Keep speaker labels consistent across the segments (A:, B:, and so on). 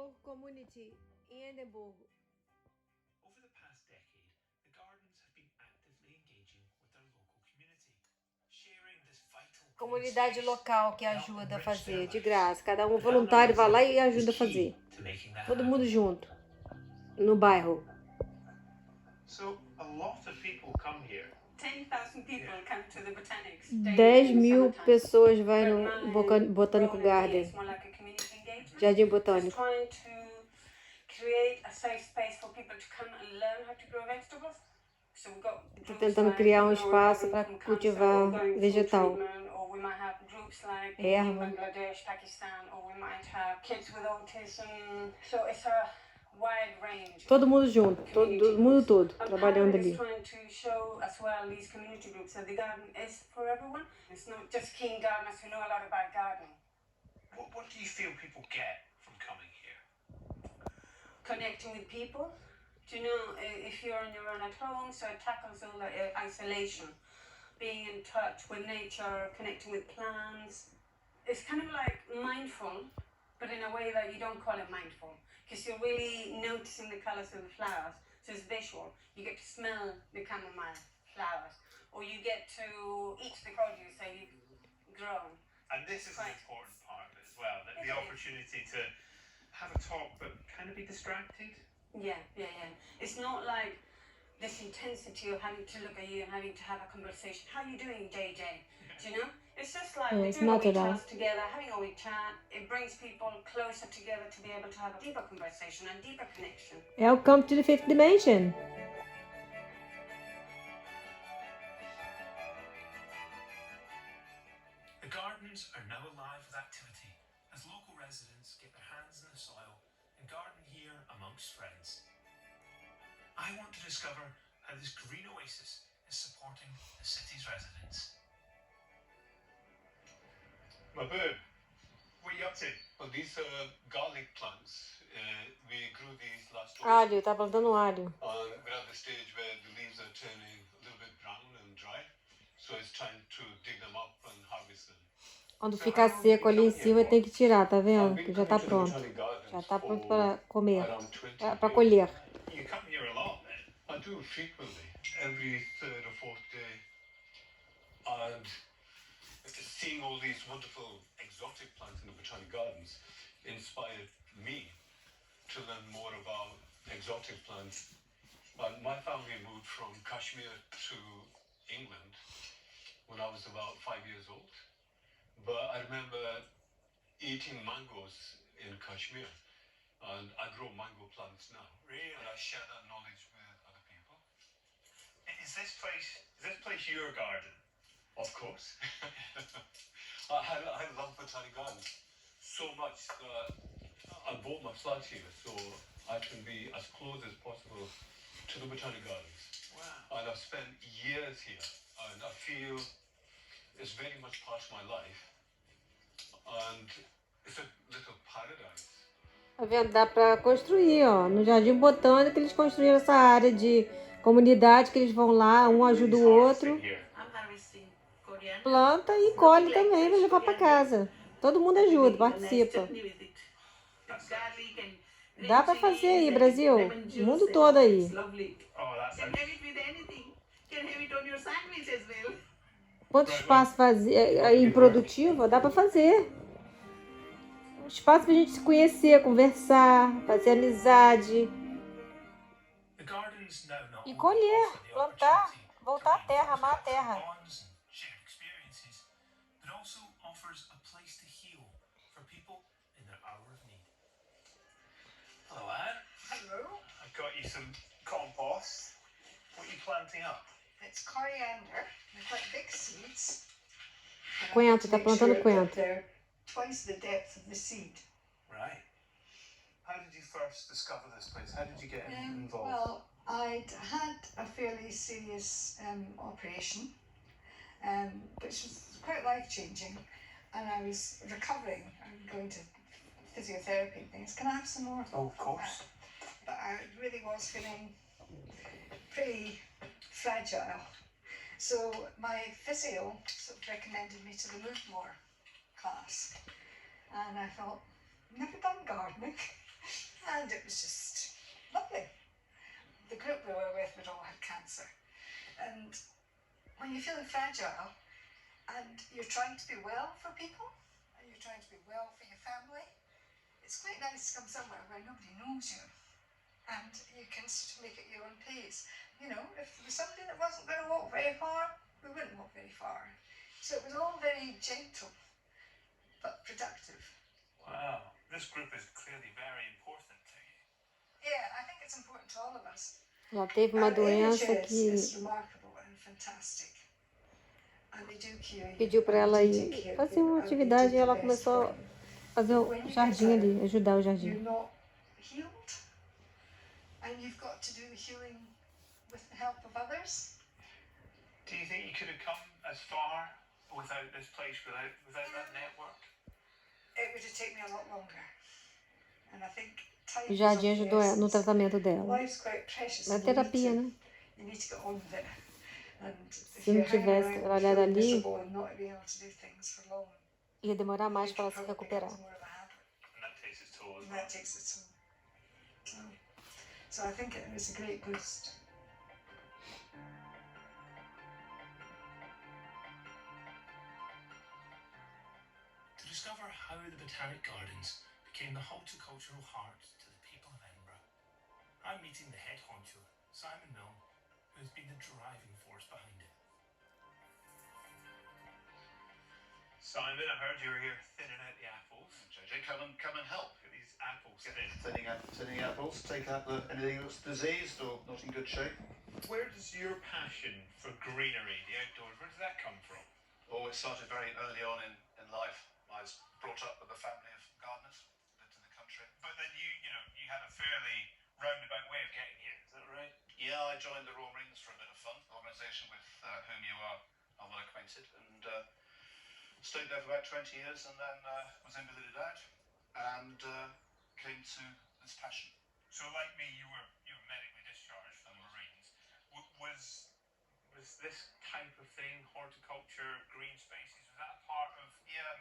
A: local community in Edinburgh.
B: Over the past decade, the gardens have been actively engaging with their local community, sharing this vital
A: Comunidade local que ajuda a fazer, de graça. Cada um voluntário vai lá e ajuda a fazer. Todo mundo junto, no bairro.
B: So, a lot of people come here.
C: 10,000 people come to the botanics.
A: 10.000 pessoas vão no Botanic Garden,
C: It's more like a community engagement.
A: Jardim
C: Just
A: Botânico.
C: trying to create a safe space for people to come and learn how to grow vegetables. So we've got
A: Estou
C: groups
A: tentando
C: like,
A: criar
C: you know,
A: espaço
C: having
A: para
C: from cancer
A: cultivar
C: or going through
A: vegetal.
C: treatment, or we might have groups like
A: Erva.
C: in Bangladesh, Pakistan, or we might have kids with autism. So it's a wide range.
A: Todo mundo junto, todo mundo todo,
C: And
A: trabalhando
C: part of it
A: ali.
C: is trying to show as well these community groups that the garden is for everyone. It's not just keen gardeners who know a lot about gardening.
B: What do you feel people get from coming here?
C: Connecting with people. Do you know, if you're on your own at home, so it tackles all the isolation. Being in touch with nature, connecting with plants. It's kind of like mindful, but in a way that you don't call it mindful. Because you're really noticing the colors of the flowers. So it's visual. You get to smell the chamomile flowers. Or you get to eat the produce that you've grown.
B: And this is an important part of it as well, that the opportunity to have a talk but kind of be distracted.
C: Yeah. It's not like this intensity of having to look at you and having to have a conversation. How are you doing, JJ? Do you know? It's just like
A: It's
C: doing a
A: not
C: wee
A: at all.
C: task together, having a wee chat. It brings people closer together to be able to have a deeper conversation and deeper connection.
A: Welcome to the fifth dimension.
B: The gardens are now alive with activity as local residents get their hands in the soil and garden here amongst friends. I want to discover how this green oasis is supporting the city's residents. My bird, what are you up to?
D: Well, these are garlic plants. We grew these last autumn.
A: Alho, tá plantando alho.
D: We're at the stage where the leaves are turning a little bit brown and dry. So it's time to dig them up and harvest them.
A: Quando ficar seco ali em cima, tem que tirar, tá vendo? Que já tá pronto. Já tá pronto para comer, para colher.
B: You come here a lot then?
D: I do frequently, every third or fourth day. And seeing all these wonderful exotic plants in the Botanic Gardens inspired me to learn more about exotic plants. My family moved from Kashmir to England when I was about 5 years old. But I remember eating mangoes in Kashmir, and I grow mango plants now.
B: Really?
D: And I share that knowledge with other people.
B: Is this place your garden?
D: Of course. I love Botanic Gardens so much that I bought my flat here so I can be as close as possible to the Botanic Gardens.
B: Wow.
D: And I've spent years here, and I feel it's very much part of my life. And it's a little paradise.
A: Tá vendo? Dá para construir, ó. No Jardim Botânico eles construíram essa área de comunidade que eles vão lá, um ajuda o outro. Planta e colhe também, vai levar para casa. Todo mundo ajuda, participa. Dá para fazer aí, Brasil. O mundo todo aí. Quanto espaço improdutivo, dá para fazer. Espaço para a gente se conhecer, conversar, fazer amizade. E colher, plantar, voltar à terra, amar a terra.
B: Hello, Anne. Hello. I've got you some compost. What are you planting up?
E: It's coriander. They're quite big seeds.
A: Coentro, tá plantando coentro.
E: They're twice the depth of the seed.
B: Right. How did you first discover this place? How did you get involved?
E: Well, I'd had a fairly serious operation, which was quite life-changing, and I was recovering. I'm going to physiotherapy and things. Can I have some more?
B: Oh, of course.
E: But I really was feeling pretty fragile. So my physio sort of recommended me to the Move More class. And I thought, never done gardening. And it was just lovely. The group we were with had all had cancer. And when you're feeling fragile and you're trying to be well for people, and you're trying to be well for your family, it's quite nice to come somewhere where nobody knows you. And you can sort of make it your own pace. You know, if there was somebody that wasn't going to walk very far, we wouldn't walk very far. So it was all very gentle, but productive.
B: Wow, this group is clearly very important to you.
E: Yeah, I think it's important to all of us.
A: Ela teve uma
E: Our age
A: doença que
E: is remarkable and fantastic. And they do care.
A: pediu para ela ir fazer uma atividade e ela começou a fazer o jardim ali, ajudar o jardim.
E: You're not healed, and you've got to do the healing with the help of others.
B: Do you think you could have come as far without this place, without that network?
E: It would have taken me a lot longer. And I think time
A: O
E: is
A: jardim
E: of the
A: ajudou ela no
E: essence.
A: tratamento dela.
E: Life's quite precious.
A: Na
E: and you need
A: terapia,
E: to-
A: né?
E: You need to get on with it. And if
A: Se não
E: you're hanging
A: tivesse
E: around
A: trabalhado
E: feeling
A: ali,
E: miserable and not being able to do things for long,
A: ia demorar mais
E: it
A: para ela se
E: probably
A: recuperar.
E: becomes more of a habit.
B: And that takes its toll as
E: And
B: well.
E: that takes its toll. So I think it was a great boost.
B: To discover how the Botanic Gardens became the horticultural heart to the people of Edinburgh, I'm meeting the head honcho, Simon Milne, who has been the driving force behind it. Simon, I heard you were here thinning out the apples.
F: JJ, come and help.
B: Look at these apples thin.
F: Thinning apples, take out anything that's diseased or not in good shape.
B: Where does your passion for greenery, the outdoors, where does that come from?
F: Oh, it started very early on in life. I was brought up with a family of gardeners, lived in the country.
B: But then you had a fairly roundabout way of getting here, is that right?
F: Yeah, I joined the Royal Marines for a bit of fun, organisation with whom you are well acquainted, and stayed there for about 20 years, and then was invalided out, and came to this passion.
B: So like me, you were medically discharged from the Marines. Was this type of thing, horticulture, green spaces, was that a part of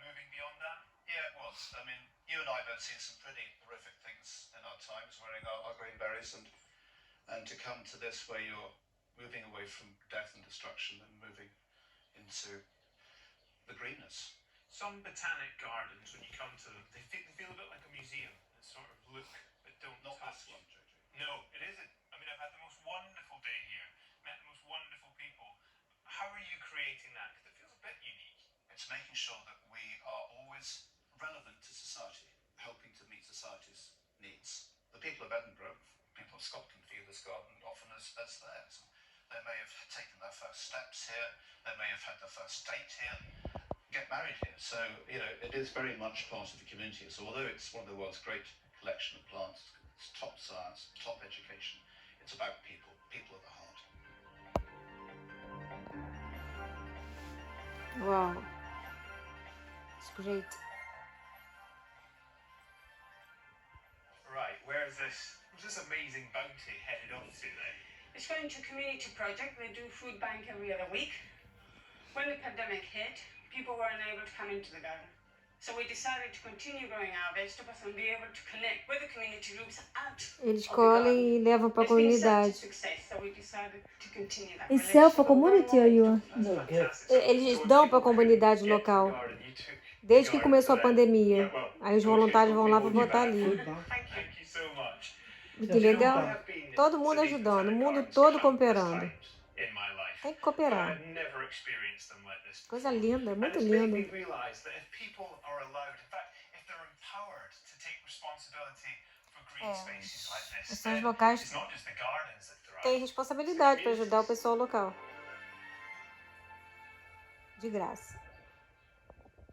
B: moving beyond that?
F: Yeah, it was. I mean, you and I have seen some pretty horrific things in our times, wearing our green berries, and to come to this where you're moving away from death and destruction and moving into the greenness.
B: Some botanic gardens, when you come to them, they feel a bit like a museum. They sort of look but don't
F: Not
B: touch.
F: this one, JJ.
B: No, it isn't. I mean, I've had the most wonderful day here, met the most wonderful people. How are you creating that? Because it feels a bit unique.
F: It's making sure that we are always relevant to society, helping to meet society's needs. The people of Edinburgh, people of Scotland view this garden often as theirs. They may have taken their first steps here, they may have had their first date here, get married here. So, it is very much part of the community. So although it's one of the world's great collection of plants, it's top science, top education, it's about people at the heart.
A: Wow. It's great.
B: Right, where's this amazing bounty headed off to then?
C: It's going to a community project. They do food bank every other week. When the pandemic hit, people were unable to come into the garden. So we decided to continue growing our vegetables and be able to connect with the community groups out
A: Eles
C: of the
A: colhem
C: garden.
A: e levam para a
C: It's been such a
A: comunidade.
C: success, so we decided to continue that
A: Itself a
C: relationship.
A: community, or you?
B: Fantastic.
A: Eles dão para a comunidade local. Desde que começou a pandemia. Aí os voluntários vão lá para botar ali.
C: Thank you.
B: Thank you so much.
A: Que legal. Todo mundo ajudando, o mundo todo cooperando.
B: In my life.
A: Tem que cooperar.
B: I've never experienced them like this.
A: Coisa linda,
B: And
A: muito
B: it's made
A: linda.
B: me realize that if people are allowed, in fact, if they're empowered to take responsibility for green spaces like this,
A: Ações
B: then
A: locais
B: it's not just the gardens that thrive.
A: têm responsabilidade para ajudar o pessoal local. De graça.